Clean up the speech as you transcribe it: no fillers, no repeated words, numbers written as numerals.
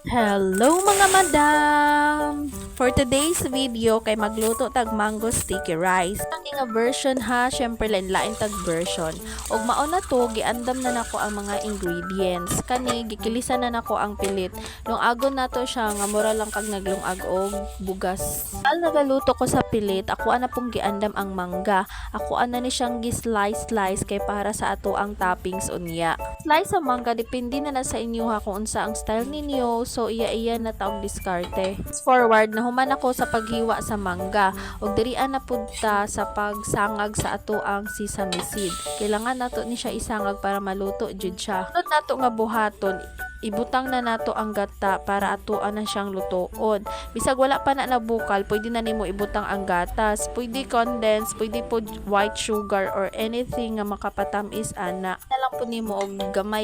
Hello mga madam! For today's video kay magluto tag mango sticky rice. Ang nga version ha, syempre lain tag version. Og mauna to giandam na nako ang mga ingredients. Kani gikilisan na nako ang pilit. Lungagon nato siya nga mura lang kag naglungag og bugas. Al nagaluto ko sa pilit, ako ana pong giandam ang mangga. Ako ana ni siyang gi-slice kay para sa ato ang toppings unya. Slice sa mangga depende na sa inyo ha kung unsa ang style ninyo. So iya na taog diskarte. Forward na human ako sa paghiwa sa mangga ug dirian na pud ta sa pagsangag sa ato ang sesame seed. Kailangan nato ni siya isangag para maluto jud siya. Sunod nato nga buhaton, ibutang na nato ang gata para atuan na siyang lutoon. Bisag wala pa na nabukal, pwede na nimo ibutang ang gatas. Pwede condensed, pwede po white sugar or anything nga makapatamis ana. Na lang po nimo og gamay